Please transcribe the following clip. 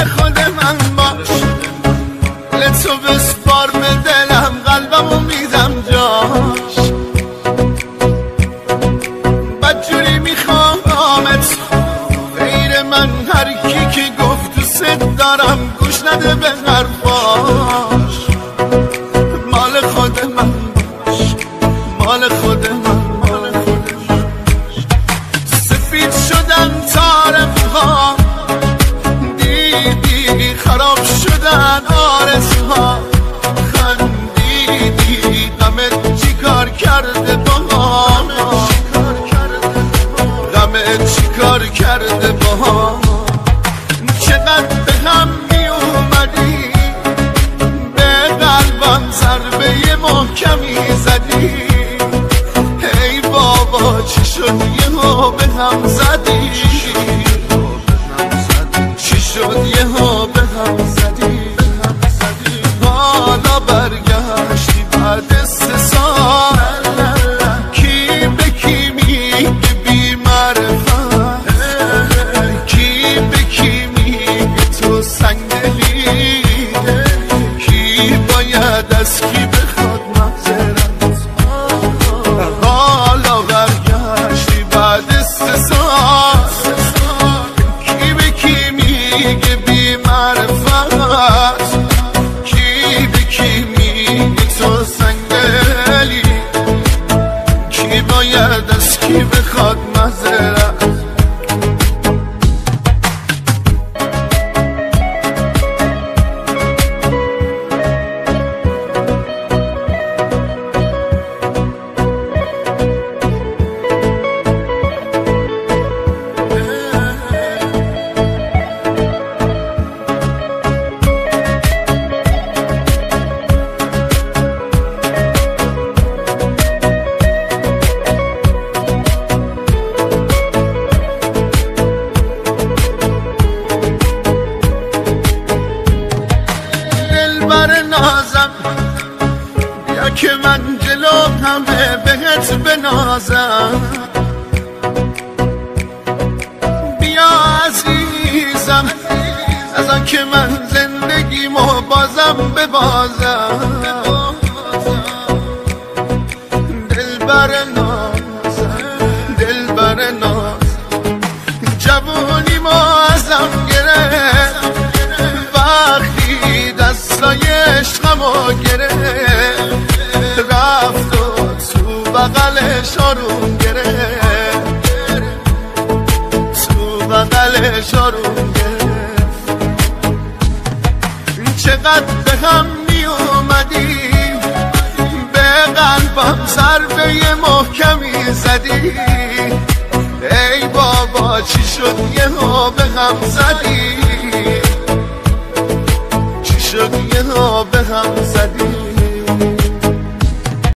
خود من باش، تو بسپار به دلم، قلبمو میدم جاش. بدجوری میخوامت غیر من، هر کی که گفت دوست دارم گوش نده به حرفاش. مال خود من باش، مال خود من، مال خود من. سفید شدن طرفها، دیدی خراب شدن آرزوها. خندیدی غمت چی کار کرده باها، غمت چی کار کرده باها. چقدر به هم می اومدی، به قلبم ضربه محکمی زدی. ای بابا چی شد یهو به هم زدی، چی شد یهو به هم زدی. حالا برگشتی بعد 3 سال، کی به کی میگه بی معرفت، کی به کی میگه تو سنگدلی، کی باید از کی بخواد معذرت. حالا برگشتی بعد 3 سال، کی به کی میگه بی معرفت، کی به کی میگه تو سنگدلی، کی باید از کی بخواد معذرت. دلبر نازم بیا که من جلو همه بهت بنازم. بیا عزیزم از آن که من زندگیمو بازم ببازم. دلبر نازم، دلبر نازم، جوونیمو ازم گرفت وقتی دستای عشقمو گرفت. رفت و تو بغلش آروم گرفت، تو بغلش آروم گرفت. چقدر به هم می اومدی، به قلبم ضربه محکمی زدی. ای بابا چی شد یهو به هم زدی، چی شد یهو به هم زدی.